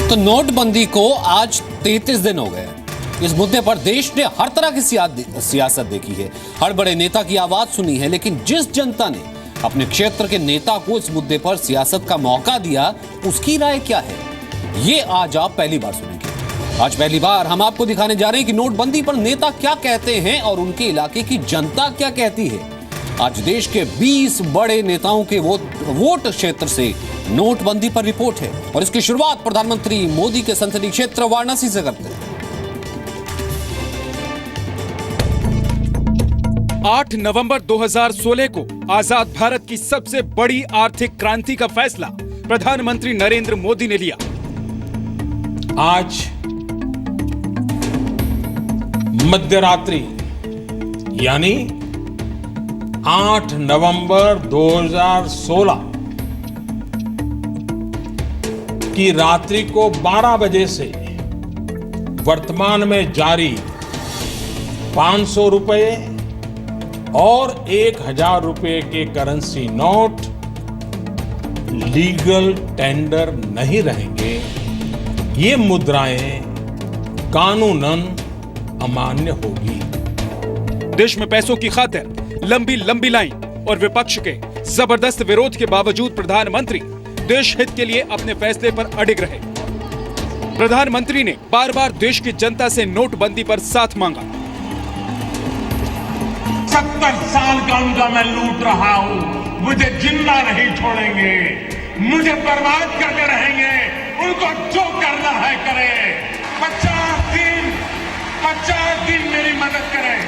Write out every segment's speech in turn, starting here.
तो नोटबंदी को आज 33 दिन हो गए। इस मुद्दे पर देश ने हर तरह की सियासत देखी है, हर बड़े नेता की आवाज सुनी है, लेकिन जिस जनता ने अपने क्षेत्र के नेता को इस मुद्दे पर सियासत का मौका दिया, उसकी राय क्या है, ये आज आप पहली बार सुनेंगे। आज पहली बार हम आपको दिखाने जा रहे हैं कि नोटबंदी पर नेता क्या कहते हैं और उनके इलाके की जनता क्या कहती है। आज देश के 20 बड़े नेताओं के वोट क्षेत्र से नोटबंदी पर रिपोर्ट है और इसकी शुरुआत प्रधानमंत्री मोदी के संसदीय क्षेत्र वाराणसी से करते हैं। 8 नवंबर 2016 को आजाद भारत की सबसे बड़ी आर्थिक क्रांति का फैसला प्रधानमंत्री नरेंद्र मोदी ने लिया। आज मध्यरात्रि यानी 8 नवंबर 2016 की रात्रि को 12 बजे से वर्तमान में जारी 500 रुपए और 1000 रुपए के करेंसी नोट लीगल टेंडर नहीं रहेंगे। ये मुद्राएं कानूनन अमान्य होगी। देश में पैसों की खातिर लंबी लंबी लाइन और विपक्ष के जबरदस्त विरोध के बावजूद प्रधानमंत्री देश हित के लिए अपने फैसले पर अडिग रहे। प्रधानमंत्री ने बार बार देश की जनता से नोटबंदी पर साथ मांगा। 70 साल का उनका मैं लूट रहा हूं, मुझे जिंदा नहीं छोड़ेंगे, मुझे बर्बाद करके रहेंगे, उनको जो करना है करें। 50 दिन मेरी मदद करें,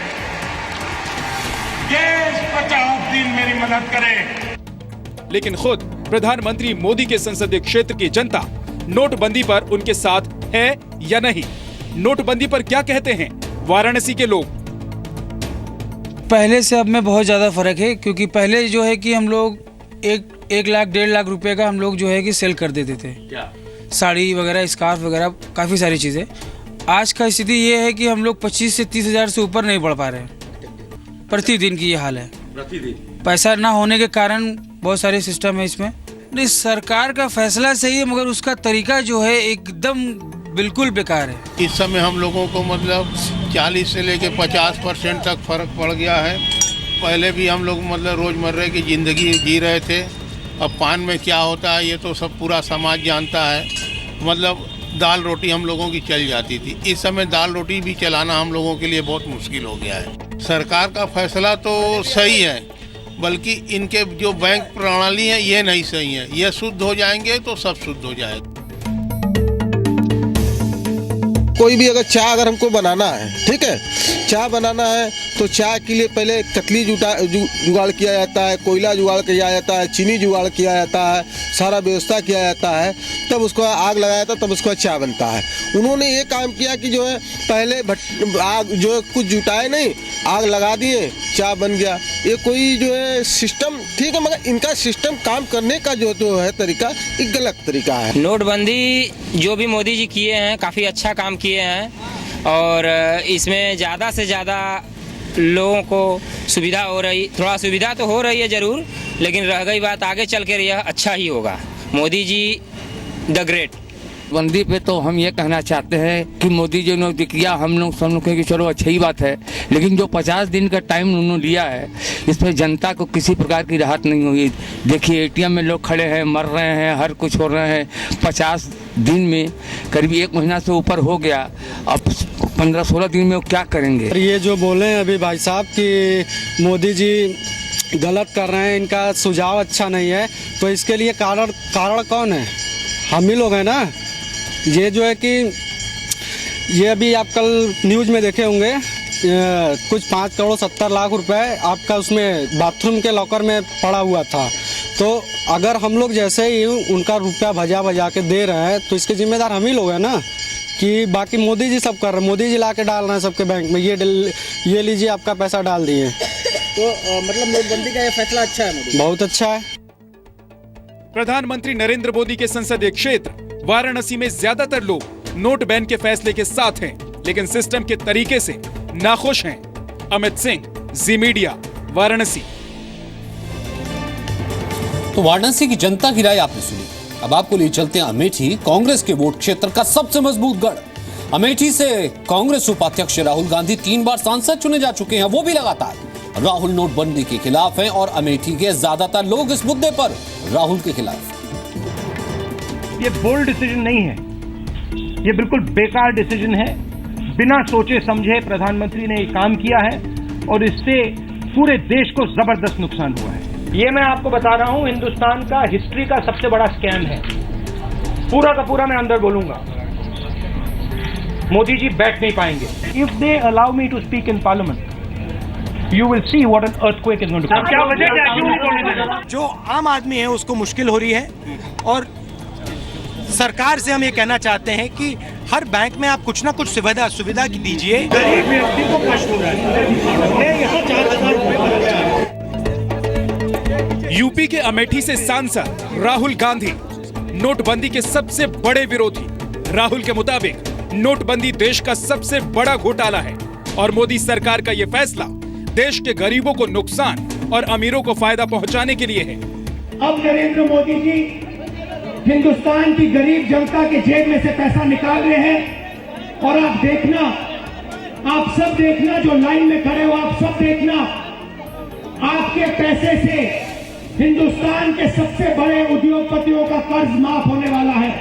ये 50 दिन मेरी मदद करें। लेकिन खुद प्रधानमंत्री मोदी के संसदीय क्षेत्र की जनता नोटबंदी पर उनके साथ है या नहीं, नोटबंदी पर क्या कहते हैं वाराणसी के लोग। पहले से अब में बहुत ज़्यादा फर्क है, क्योंकि पहले जो है कि हम लोग एक लाख 1.5 लाख रुपए का हम लोग जो है कि सेल कर देते थे, क्या साड़ी वगैरह, स्कार्फ वगैरह, काफ़ी सारी चीज़ें। आज का स्थिति ये है कि हम लोग 25 से 30 हज़ार से ऊपर नहीं बढ़ पा रहे हैं। प्रतिदिन की ये हाल है। प्रतिदिन पैसा ना होने के कारण बहुत सारे सिस्टम है इसमें। नहीं, सरकार का फैसला सही है, मगर उसका तरीका जो है एकदम बिल्कुल बेकार है। इस समय हम लोगों को मतलब 40 से लेके 50% तक फर्क पड़ गया है। पहले भी हम लोग मतलब रोजमर्रा की जिंदगी जी रहे थे। अब पान में क्या होता है ये तो सब पूरा समाज जानता है। मतलब दाल रोटी हम लोगों की चल जाती थी, इस समय दाल रोटी भी चलाना हम लोगों के लिए बहुत मुश्किल हो गया है। सरकार का फैसला तो सही है, बल्कि इनके जो बैंक प्रणाली है ये नहीं सही है। ये शुद्ध हो जाएंगे तो सब शुद्ध हो जाएगा। कोई भी अगर चाय अगर हमको बनाना है, ठीक है, चाय बनाना है तो चाय के लिए पहले कतली जुगाड़ किया जाता है, कोयला जुगाड़ किया जाता है, चीनी जुगाड़ किया जाता है, सारा व्यवस्था किया जाता है, तब उसको आग लगाया जाता है, तब उसको चाय बनता है। उन्होंने ये काम किया कि जो है पहले आग जो है कुछ जुटाए नहीं, आग लगा दिए, चाय बन गया। ये कोई जो है सिस्टम ठीक है, मगर इनका सिस्टम काम करने का जो है तरीका एक गलत तरीका है। नोटबंदी जो भी मोदी जी किए हैं काफ़ी अच्छा काम किए हैं और इसमें ज़्यादा से ज़्यादा लोगों को सुविधा हो रही, थोड़ा सुविधा तो हो रही है ज़रूर, लेकिन रह गई बात आगे चल कर यह अच्छा ही होगा। Modi ji the great. बंदी पे तो हम ये कहना चाहते हैं कि मोदी जी ने किया, हम लोग सब लोग कि चलो अच्छी ही बात है, लेकिन जो 50 दिन का टाइम उन्होंने लिया है इसमें जनता को किसी प्रकार की राहत नहीं हुई। देखिए एटीएम में लोग खड़े हैं, मर रहे हैं, हर कुछ हो रहे हैं। 50 दिन में करीब 1 महीना से ऊपर हो गया, अब 15-16 दिन में वो क्या करेंगे। ये जो बोले हैं अभी भाई साहब कि मोदी जी गलत कर रहे हैं, इनका सुझाव अच्छा नहीं है, तो इसके लिए कारण कौन है? हम ही लोग हैं ना। ये जो है कि ये अभी आप कल न्यूज़ में देखे होंगे, कुछ 5 करोड़ 70 लाख रुपए आपका उसमें बाथरूम के लॉकर में पड़ा हुआ था। तो अगर हम लोग जैसे ही उनका रुपया भजा के दे रहे हैं तो इसके जिम्मेदार हम ही लोग हैं ना, कि बाकी मोदी जी सब कर रहे हैं, मोदी जी ला के डाल रहे हैं सबके बैंक में, ये लीजिए आपका पैसा डाल दिए। तो मतलब नोटबंदी का ये फैसला अच्छा है मोदी? बहुत अच्छा है। प्रधानमंत्री नरेंद्र मोदी के संसदीय क्षेत्र वाराणसी में ज्यादातर लोग नोट बैन के फैसले के साथ हैं, लेकिन सिस्टम के तरीके से नाखुश हैं। अमित सिंह, जी मीडिया, वाराणसी। तो वाराणसी की जनता की राय आपने सुनी। अब आपको लिए चलते हैं अमेठी, कांग्रेस के वोट क्षेत्र का सबसे मजबूत गढ़। अमेठी से कांग्रेस उपाध्यक्ष राहुल गांधी 3 बार सांसद चुने जा चुके हैं, वो भी लगातार। राहुल नोटबंदी के खिलाफ हैं और अमेठी के ज्यादातर लोग इस मुद्दे पर राहुल के खिलाफ। ये बोल्ड डिसीजन नहीं है, ये बिल्कुल बेकार डिसीजन है। बिना सोचे समझे प्रधानमंत्री ने ये काम किया है और इससे पूरे देश को जबरदस्त नुकसान हुआ है। ये मैं आपको बता रहा हूं, हिंदुस्तान का हिस्ट्री का सबसे बड़ा स्कैम है। पूरा का पूरा मैं अंदर बोलूंगा, मोदी जी बैठ नहीं पाएंगे। If they allow me to speak in parliament, you will see what an earthquake is going to come. क्या वजह क्या क्यों? जो आम आदमी है उसको मुश्किल हो रही है और सरकार से हम ये कहना चाहते हैं कि हर बैंक में आप कुछ ना कुछ सुविधा दीजिए। गरीब व्यक्ति को कष्ट हो रहा है। मैं यहाँ 4,000 रुपए यूपी के अमेठी से सांसद राहुल गांधी नोटबंदी के सबसे बड़े विरोधी। राहुल के मुताबिक नोटबंदी देश का सबसे बड़ा घोटाला है और मोदी सरकार का यह फैसला देश के गरीबों को नुकसान और अमीरों को फायदा पहुंचाने के लिए है। अब नरेंद्र मोदी जी हिंदुस्तान की गरीब जनता के जेब में से पैसा निकाल रहे हैं और आप देखना, आप सब देखना, जो लाइन में खड़े हो आप सब देखना, आपके पैसे से हिंदुस्तान के सबसे बड़े उद्योगपतियों का कर्ज माफ होने वाला है।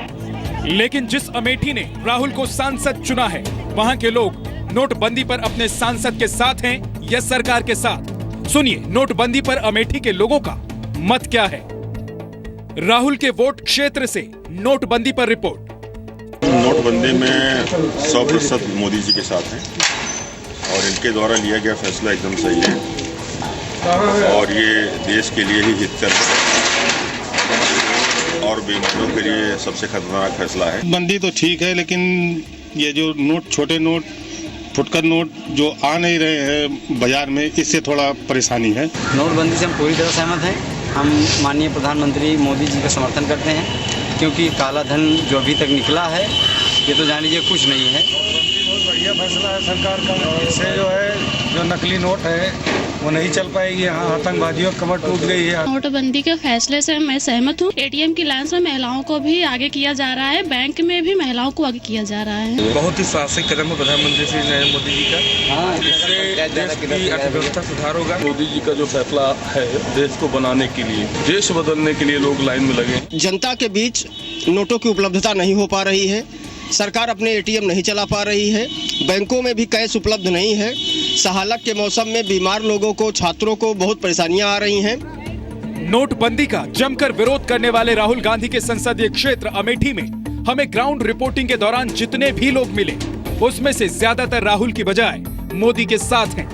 लेकिन जिस अमेठी ने राहुल को सांसद चुना है, वहां के लोग नोटबंदी पर अपने सांसद के साथ हैं या सरकार के साथ? सुनिए नोटबंदी पर अमेठी के लोगों का मत क्या है। राहुल के वोट क्षेत्र से नोटबंदी पर रिपोर्ट। नोटबंदी में 100% मोदी जी के साथ हैं और इनके द्वारा लिया गया फैसला एकदम सही है और ये देश के लिए ही हितकर और बीमारियों के लिए सबसे खतरनाक फैसला है। बंदी तो ठीक है, लेकिन ये जो नोट, छोटे नोट, फुटकर नोट जो आ नहीं रहे हैं बाजार में, इससे थोड़ा परेशानी है। नोटबंदी से हम पूरी तरह सहमत हैं। हम माननीय प्रधानमंत्री मोदी जी का समर्थन करते हैं क्योंकि काला धन जो अभी तक निकला है ये तो जान लीजिए कुछ नहीं है। बहुत बढ़िया फैसला है सरकार का। इससे जो है जो नकली नोट है वो नहीं चल पाएगी। यहाँ आतंकवादियों की कमर टूट गई है। नोटबंदी के फैसले से मैं सहमत हूँ। एटीएम की लाइन में महिलाओं को भी आगे किया जा रहा है, बैंक में भी महिलाओं को आगे किया जा रहा है। बहुत ही साहसिक कदम है प्रधानमंत्री श्री नरेंद्र मोदी जी का। इससे देश की अर्थव्यवस्था सुधार होगा। मोदी जी का जो फैसला है देश को बनाने के लिए, देश बदलने के लिए लोग लाइन में लगे। जनता के बीच नोटों की उपलब्धता नहीं हो पा रही है, सरकार अपने एटीएम नहीं चला पा रही है, बैंकों में भी कैश उपलब्ध नहीं है। सहालक के मौसम में बीमार लोगों को, छात्रों को बहुत परेशानियां आ रही हैं। नोटबंदी का जमकर विरोध करने वाले राहुल गांधी के संसदीय क्षेत्र अमेठी में हमें ग्राउंड रिपोर्टिंग के दौरान जितने भी लोग मिले उसमें से ज्यादातर राहुल की बजाय मोदी के साथ हैं।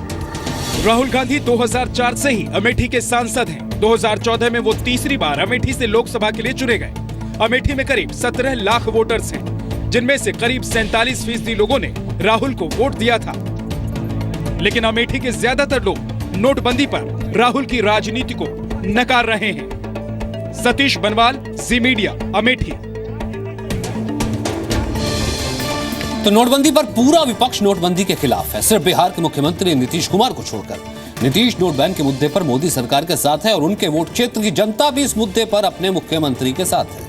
राहुल गांधी 2004 से ही अमेठी के सांसद हैं। 2014 में वो तीसरी बार अमेठी से लोकसभा के लिए चुने गए। अमेठी में करीब 17 लाख वोटर्स हैं, जिनमें से करीब 47% लोगों ने राहुल को वोट दिया था। लेकिन अमेठी के ज्यादातर लोग नोटबंदी पर राहुल की राजनीति को नकार रहे हैं। सतीश बनवाल, जी मीडिया, अमेठी। तो नोटबंदी पर पूरा विपक्ष नोटबंदी के खिलाफ है, सिर्फ बिहार के मुख्यमंत्री नीतीश कुमार को छोड़कर। नीतीश नोट बैन के मुद्दे पर मोदी सरकार के साथ है और उनके वोट क्षेत्र की जनता भी इस मुद्दे पर अपने मुख्यमंत्री के साथ है।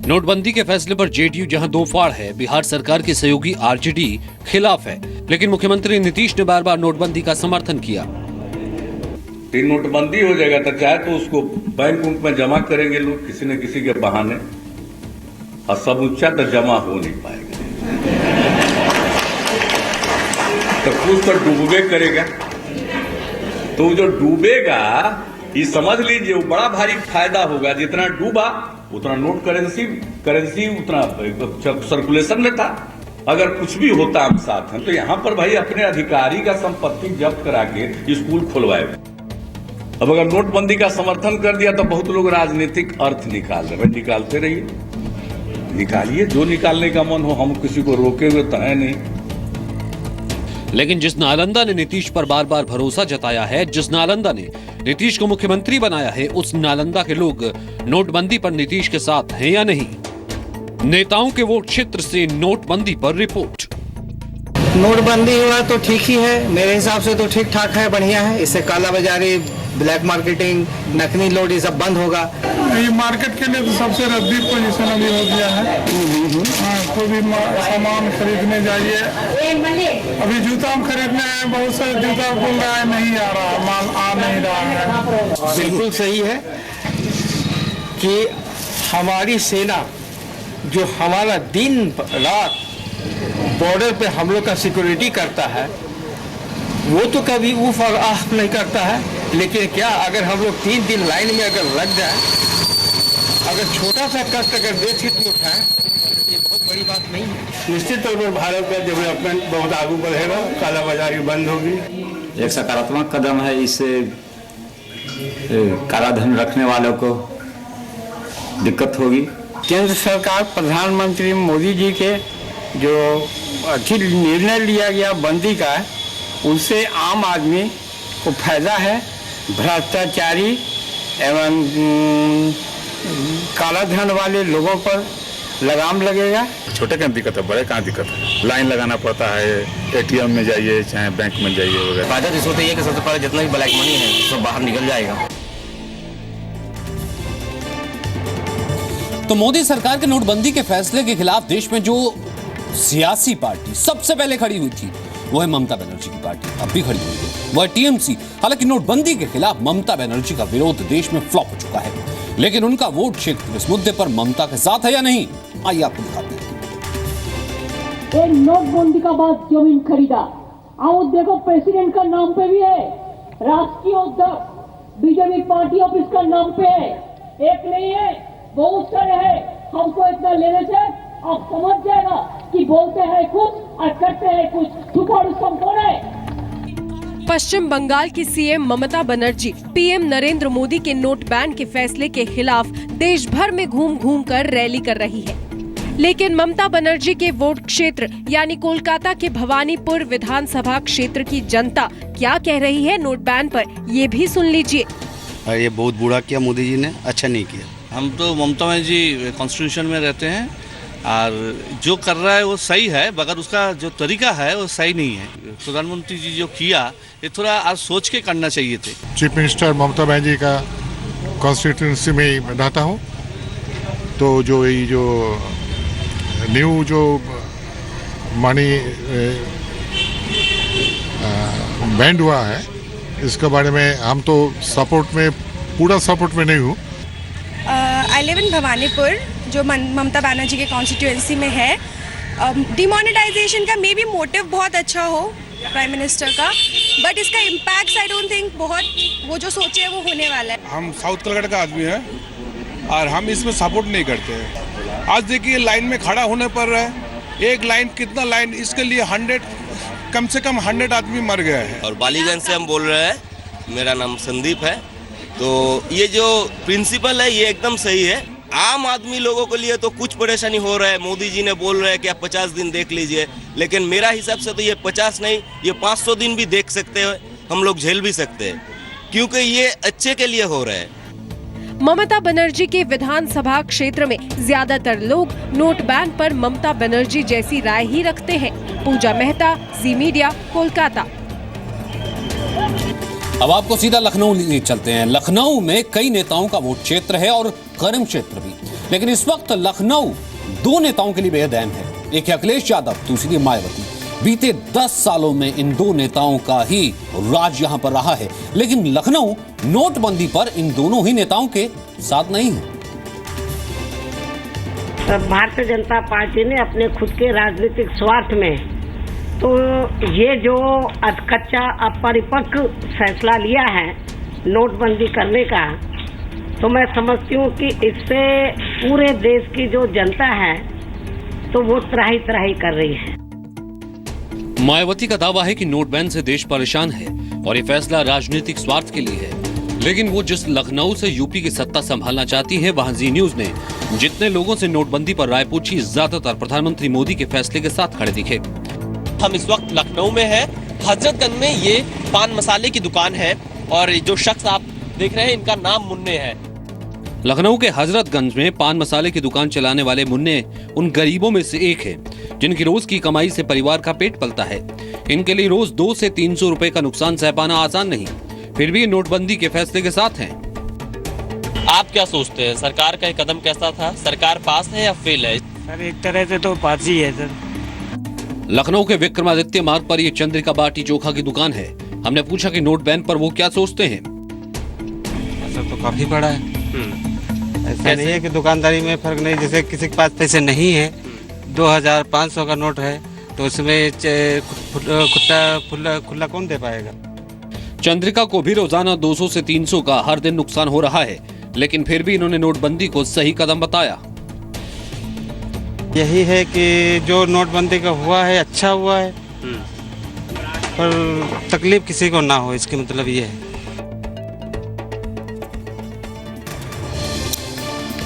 नोटबंदी के फैसले पर जेडीयू जहां दो फाड़ है, बिहार सरकार की सहयोगी आरजेडी खिलाफ है, लेकिन मुख्यमंत्री नीतीश ने बार बार नोटबंदी का समर्थन किया। नोटबंदी हो जाएगा तो चाहे तो उसको बैंक में जमा करेंगे लोग किसी न किसी के बहाने, और समूचा तो जमा हो नहीं पाएगा, तो कुछ तो डूबे करेगा। तो जो डूबेगा ये समझ लीजिए वो बड़ा भारी फायदा होगा। जितना डूबा उतना नोट करेंसी उतना सर्कुलेशन में था। अगर कुछ भी होता हम साथ हैं तो यहाँ पर भाई अपने अधिकारी का संपत्ति जब्त करा के स्कूल खुलवाए। अब अगर नोटबंदी का समर्थन कर दिया तो बहुत लोग राजनीतिक अर्थ निकाल रहे, निकालते रहिए, निकालिए जो निकालने का मन हो, हम किसी को रोके हुए तो है नहीं। लेकिन जिस नालंदा ने नीतीश पर बार बार भरोसा जताया है, जिस नालंदा ने नीतीश को मुख्यमंत्री बनाया है, उस नालंदा के लोग नोटबंदी पर नीतीश के साथ हैं या नहीं? नेताओं के वोट क्षेत्र से नोटबंदी पर रिपोर्ट। नोटबंदी हुआ तो ठीक ही है, मेरे हिसाब से तो ठीक ठाक है, बढ़िया है। इससे काला बाजारी, ब्लैक मार्केटिंग, नकली नोट ये सब बंद होगा। ये मार्केट के लिए तो सबसे रद्दी पोजीशन अभी हो गया है। कोई भी सामान खरीदने जाइए, अभी जूता हम खरीदने आए, बहुत सारे जूता बोल रहा है नहीं आ रहा, माल आ नहीं रहा है। बिल्कुल सही है कि हमारी सेना जो हमारा दिन रात बॉर्डर पे हम लोग का सिक्योरिटी करता है, वो तो कभी उफ और आह नहीं करता है, लेकिन क्या अगर हम लोग 3 दिन लाइन में अगर लग जाए, अगर छोटा सा कष्ट अगर देश हित में उठाएं, ये बहुत बड़ी बात नहीं है। निश्चित तौर पर भारत का डेवलपमेंट बहुत आगे बढ़ेगा, काला बाजारी बंद होगी। एक सकारात्मक कदम है, इससे काला धन रखने वालों को दिक्कत होगी। केंद्र सरकार प्रधानमंत्री मोदी जी के जो अच्छी निर्णय लिया गया बंदी का, उससे आम आदमी को फायदा है। भ्रष्टाचारी एवं काला धन वाले लोगों पर लगाम लगेगा। छोटे कहाँ दिक्कत है, बड़े कहाँ दिक्कत है। लाइन लगाना पड़ता है, एटीएम में जाइए चाहे बैंक में जाइए वगैरह। फायदा इस होता है कि सबसे पहले जितना भी ब्लैक मनी है सब बाहर निकल जाएगा। तो मोदी सरकार के नोटबंदी के फैसले के खिलाफ देश में जो सियासी पार्टी सबसे पहले खड़ी हुई थी वो है ममता बनर्जी की पार्टी, अब भी खड़ी हुई है, वो है टीएमसी। हालांकि नोटबंदी के खिलाफ ममता बनर्जी का विरोध देश में फ्लॉप हो चुका है, लेकिन उनका वोट क्षेत्र इस मुद्दे पर ममता के साथ है या नहीं, आइए आपको दिखाते हैं। नोटबंदी का बाद जमीन खरीदा, आओ देखो प्रेसिडेंट का नाम पे भी है, राष्ट्रीय उद्योग बीजेपी पार्टी ऑफिस का नाम पे है, एक नहीं है बहुत सारे है। हमको इतना लेने से आप समझ जाएगा कि बोलते हैं कुछ और करते हैं कुछ, झूठाड़ू सब कौन है। पश्चिम बंगाल की सीएम ममता बनर्जी पीएम नरेंद्र मोदी के नोट बैन के फैसले के खिलाफ देश भर में घूम घूम कर रैली कर रही है, लेकिन ममता बनर्जी के वोट क्षेत्र यानी कोलकाता के भवानीपुर विधानसभा क्षेत्र की जनता क्या कह रही है नोट बैन पर, ये भी सुन लीजिए। ये बहुत बुरा किया मोदी जी ने, अच्छा नहीं किया। हम तो ममता बनर्जी कॉन्स्टिट्यूशन में रहते हैं और जो कर रहा है वो सही है, मगर उसका जो तरीका है वो सही नहीं है। प्रधानमंत्री जी जो किया ये थोड़ा आज सोच के करना चाहिए थे। चीफ मिनिस्टर ममता बनर्जी का कॉन्स्टिट्यूंसी में रहता हूँ, तो जो ये जो न्यू जो मनी बैंड हुआ है इसके बारे में हम तो सपोर्ट में, पूरा सपोर्ट में नहीं हूँ। आई लिव इन भवानीपुर जो ममता बनर्जी के कॉन्स्टिट्यूएंसी में है। डिमोनेटाइजेशन का मे बी मोटिव बहुत अच्छा हो प्राइम मिनिस्टर का, बट इसका इम्पैक्ट आई डोंट थिंक बहुत वो जो सोचे वो होने वाला है। हम साउथ कलकत्ता का आदमी हैं और हम इसमें सपोर्ट नहीं करते हैं। आज देखिए लाइन में खड़ा होने पर एक लाइन कितना लाइन, इसके लिए 100 कम से कम 100 आदमी मर गए हैं। और बालीगंज से हम बोल रहे हैं, मेरा नाम संदीप है। तो ये जो प्रिंसिपल है ये एकदम सही है। आम आदमी लोगों के लिए तो कुछ परेशानी हो रहा है, मोदी जी ने बोल रहे हैं कि आप 50 दिन देख लीजिए, लेकिन मेरा हिसाब से तो ये 50 नहीं, ये 500 दिन भी देख सकते हैं, हम लोग झेल भी सकते हैं, क्योंकि ये अच्छे के लिए हो रहा है। ममता बनर्जी के विधानसभा क्षेत्र में ज्यादातर लोग नोट बैन पर ममता बनर्जी जैसी राय ही रखते हैं। पूजा मेहता, जी मीडिया, कोलकाता। अब आपको सीधा लखनऊ ले चलते हैं। लखनऊ में कई नेताओं का वोट क्षेत्र है और गर्म क्षेत्र भी, लेकिन इस वक्त लखनऊ 2 नेताओं के लिए बेहद अहम है। एक है अखिलेश यादव, दूसरी मायावती। बीते 10 सालों में इन 2 नेताओं का ही राज यहां पर रहा है, लेकिन लखनऊ नोटबंदी पर इन दोनों ही नेताओं के साथ नहीं है। भारतीय जनता पार्टी ने अपने खुद के राजनीतिक स्वार्थ में तो ये जो कच्चा अपरिपक्व फैसला लिया है नोटबंदी करने का, तो मैं समझती हूँ कि इससे पूरे देश की जो जनता है तो वो त्राही त्राही कर रही है। मायावती का दावा है कि नोट बैन से देश परेशान है और ये फैसला राजनीतिक स्वार्थ के लिए है, लेकिन वो जिस लखनऊ से यूपी की सत्ता संभालना चाहती है, वहाँ जी न्यूज ने जितने लोगों से नोटबंदी पर राय पूछी, ज्यादातर प्रधानमंत्री मोदी के फैसले के साथ खड़े दिखे। हम इस वक्त लखनऊ में हैं, हजरतगंज में ये पान मसाले की दुकान है और जो शख्स आप देख रहे हैं इनका नाम मुन्ने है। लखनऊ के हजरतगंज में पान मसाले की दुकान चलाने वाले मुन्ने उन गरीबों में से एक है जिनकी रोज की कमाई से परिवार का पेट पलता है। इनके लिए रोज 200 से 300 रुपए का नुकसान सह पाना आसान नहीं, फिर भी नोटबंदी के फैसले के साथ हैं। आप क्या सोचते हैं, सरकार का कदम कैसा था? सरकार पास है या फेल है? सर एक तरह से तो पास ही है सर। लखनऊ के विक्रमादित्य मार्ग पर ये चंद्रिका बाटी चोखा की दुकान है। हमने पूछा कि नोट बैन पर वो क्या सोचते हैं। असर तो काफी बड़ा है। ऐसा नहीं है कि दुकानदारी में फर्क नहीं, जैसे किसी के पास पैसे नहीं है, 2500 का नोट है तो उसमें खुला कौन दे पाएगा। चंद्रिका को भी रोजाना 200 से 300 का हर दिन नुकसान हो रहा है, लेकिन फिर भी इन्होंने नोटबंदी को सही कदम बताया। यही है कि जो नोटबंदी का हुआ है अच्छा हुआ है, पर तकलीफ किसी को ना हो, इसके मतलब ये है।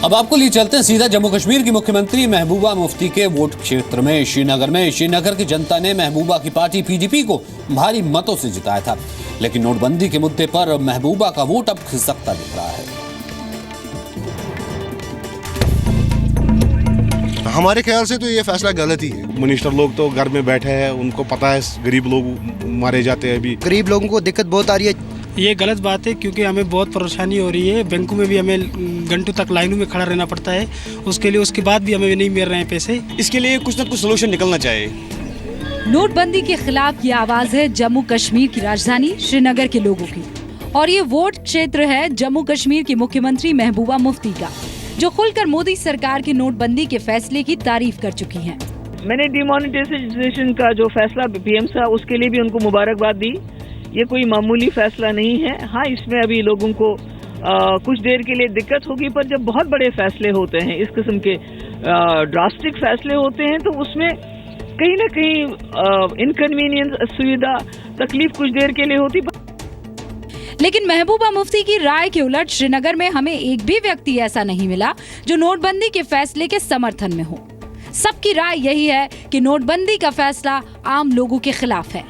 अब आपको लिए चलते हैं सीधा जम्मू कश्मीर की मुख्यमंत्री महबूबा मुफ्ती के वोट क्षेत्र में श्रीनगर में। श्रीनगर की जनता ने महबूबा की पार्टी पीडीपी को भारी मतों से जिताया था, लेकिन नोटबंदी के मुद्दे पर महबूबा का वोट अब खिसकता दिख रहा है। हमारे ख्याल से तो ये फैसला गलत ही है। मिनिस्टर लोग तो घर में बैठे हैं, उनको पता है गरीब लोग मारे जाते हैं, अभी गरीब लोगों को दिक्कत बहुत आ रही है। ये गलत बात है क्योंकि हमें बहुत परेशानी हो रही है। बैंकों में भी हमें घंटों तक लाइनों में खड़ा रहना पड़ता है, उसके बाद भी हमें नहीं मिल रहे हैं पैसे। इसके लिए कुछ ना कुछ सोल्यूशन निकलना चाहिए। नोटबंदी के खिलाफ ये आवाज है जम्मू कश्मीर की राजधानी श्रीनगर के लोगों की, और ये वोट क्षेत्र है जम्मू कश्मीर की मुख्यमंत्री महबूबा मुफ्ती का, जो खुलकर मोदी सरकार की नोटबंदी के फैसले की तारीफ कर चुकी हैं। मैंने डिमोनेटाइजेशन का जो फैसला पीएम साहब, उसके लिए भी उनको मुबारकबाद दी। ये कोई मामूली फैसला नहीं है। हाँ, इसमें अभी लोगों को कुछ देर के लिए दिक्कत होगी, पर जब बहुत बड़े फैसले होते हैं, इस किस्म के ड्रास्टिक फैसले होते हैं, तो उसमें कहीं ना कहीं इनकन्वीनियंस, असुविधा, तकलीफ कुछ देर के लिए होती। लेकिन महबूबा मुफ्ती की राय के उलट श्रीनगर में हमें एक भी व्यक्ति ऐसा नहीं मिला जो नोटबंदी के फैसले के समर्थन में हो। सबकी राय यही है कि नोटबंदी का फैसला आम लोगों के खिलाफ है।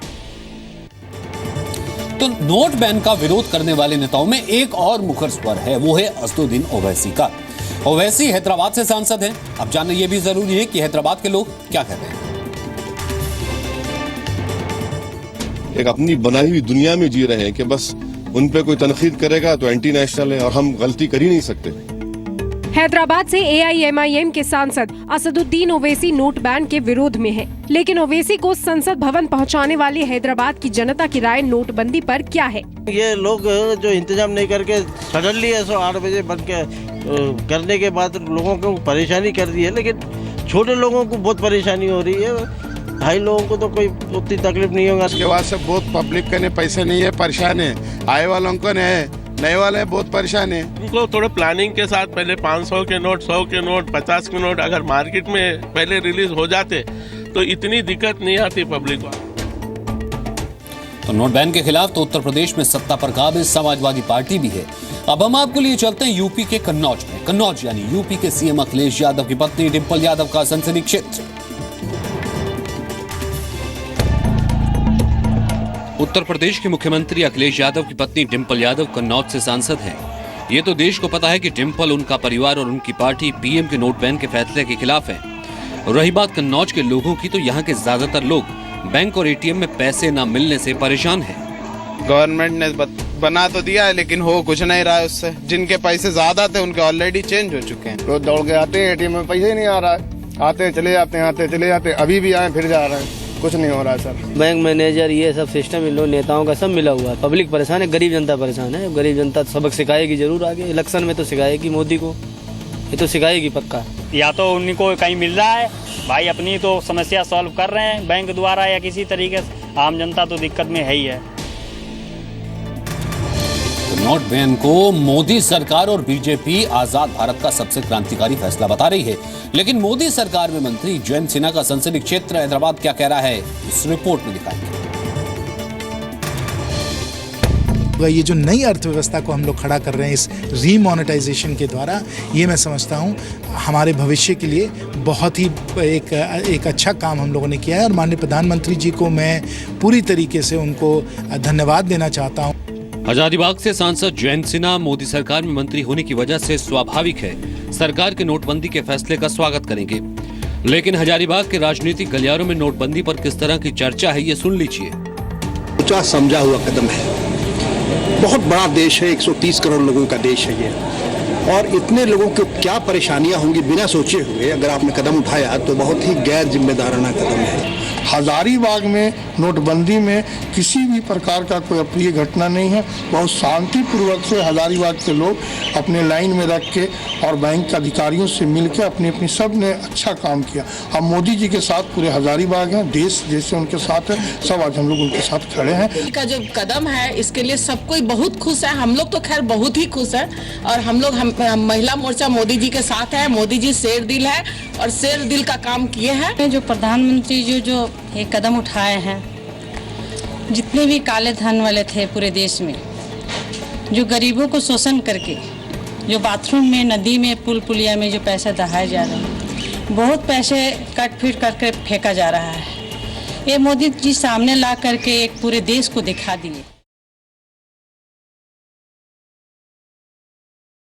तो नोट बैन का विरोध करने वाले नेताओं में एक और मुखर स्वर है, वो है असदुद्दीन ओवैसी का। ओवैसी हैदराबाद से सांसद हैं। अब जानना यह भी जरूरी है कि हैदराबाद के लोग क्या कहते हैं। एक अपनी बनाई हुई दुनिया में जी रहे हैं कि बस उन पे कोई तनकीद करेगा तो एंटी नेशनल है, और हम गलती कर ही नहीं सकते। हैदराबाद से AIMIM के सांसद असदुद्दीन ओवैसी नोट बैन के विरोध में है, लेकिन ओवैसी को संसद भवन पहुंचाने वाली हैदराबाद की जनता की राय नोटबंदी पर क्या है? ये लोग जो इंतजाम नहीं करके सडनली 8 बजे बंद करने के बाद लोगों को परेशानी कर दी है, लेकिन छोटे लोगों को बहुत परेशानी हो रही है। भाई लोगों को तो कोई उतनी तकलीफ नहीं होगा। उसके बाद से बहुत पब्लिक के पैसे नहीं है, परेशान है। आए वालों को है, नए वाले बहुत परेशान है। उनको थोड़े प्लानिंग के साथ पहले 500 के नोट, 100 के नोट, 50 के नोट अगर मार्केट में पहले रिलीज हो जाते तो इतनी दिक्कत नहीं आती पब्लिक को। तो नोट बैन के खिलाफ तो उत्तर प्रदेश में सत्ता पर काबिज समाजवादी पार्टी भी है। अब हम आपको लिए चलते हैं यूपी के कन्नौज में। कन्नौज यानी यूपी के सीएम अखिलेश यादव की पत्नी डिंपल यादव का संसदीय क्षेत्र। उत्तर प्रदेश के मुख्यमंत्री अखिलेश यादव की पत्नी डिंपल यादव कन्नौज से सांसद हैं। ये तो देश को पता है कि डिंपल, उनका परिवार और उनकी पार्टी पीएम के नोट बैन के फैसले के खिलाफ है। रही बात कन्नौज के लोगों की, तो यहाँ के ज्यादातर लोग बैंक और एटीएम में पैसे न मिलने से परेशान हैं। गवर्नमेंट ने बना तो दिया है, लेकिन हो कुछ नहीं रहा है उससे। जिनके पैसे ज्यादा थे उनके ऑलरेडी चेंज हो चुके हैं। रोज दौड़ के आते हैं, एटीएम में पैसे ही नहीं आ रहा है। आते हैं चले जाते हैं, आते चले जाते हैं, अभी भी आए फिर जा रहे हैं, कुछ नहीं हो रहा है सर। बैंक मैनेजर ये सब सिस्टम इन लोग नेताओं का सब मिला हुआ है। पब्लिक परेशान है, गरीब जनता परेशान है। गरीब जनता सबक सिखाएगी जरूर, आगे इलेक्शन में तो सिखाएगी मोदी को, ये तो सिखाएगी पक्का। या तो उनको कहीं मिल रहा है भाई, अपनी तो समस्या सॉल्व कर रहे हैं बैंक द्वारा या किसी तरीके से। आम जनता तो दिक्कत में है ही है। नोट बैन को मोदी सरकार और बीजेपी आजाद भारत का सबसे क्रांतिकारी फैसला बता रही है, लेकिन मोदी सरकार में मंत्री जयंत सिन्हा का संसदीय क्षेत्र हैदराबाद क्या कह रहा है, इस रिपोर्ट में दिखाएंगे। ये जो नई अर्थव्यवस्था को हम लोग खड़ा कर रहे हैं इस रीमोनेटाइजेशन के द्वारा, ये मैं समझता हूँ हमारे भविष्य के लिए बहुत ही एक अच्छा काम हम लोगों ने किया है। और माननीय प्रधानमंत्री जी को मैं पूरी तरीके से उनको धन्यवाद देना चाहता हूँ। आजादीबाग से सांसद जयंत सिन्हा मोदी सरकार में मंत्री होने की वजह से स्वाभाविक है सरकार के नोटबंदी के फैसले का स्वागत करेंगे। लेकिन हजारीबाग के राजनीतिक गलियारों में नोटबंदी पर किस तरह की चर्चा है, ये सुन लीजिए। सोचा समझा हुआ कदम है। बहुत बड़ा देश है, 130 करोड़ लोगों का देश है ये, और इतने लोगों को क्या परेशानियां होंगी बिना सोचे हुए अगर आपने कदम उठाया तो बहुत ही गैर जिम्मेदाराना कदम है। हजारीबाग में नोटबंदी में किसी भी प्रकार का कोई अप्रिय घटना नहीं है। बहुत शांतिपूर्वक से हजारीबाग के लोग अपने लाइन में रख के और बैंक के अधिकारियों से मिलकर अपनी अपनी सब ने अच्छा काम किया। हम मोदी जी के साथ पूरे हजारीबाग हैं, देश जैसे उनके साथ है, सब आज हम लोग उनके साथ खड़े हैं। का जो कदम है इसके लिए सब कोई बहुत खुश है। हम लोग तो खैर बहुत ही खुश है और हम लोग महिला मोर्चा मोदी जी के साथ है। मोदी जी शेर दिल है और शेर दिल का काम किए हैं। जो प्रधानमंत्री जो एक कदम उठाए हैं, जितने भी काले धन वाले थे पूरे देश में, जो गरीबों को शोषण करके जो बाथरूम में, नदी में, पुल पुलिया में जो पैसे दहाए जा रहे हैं, बहुत पैसे कट फिट करके फेंका जा रहा है। ये मोदी जी सामने ला करके एक पूरे देश को दिखा दिए।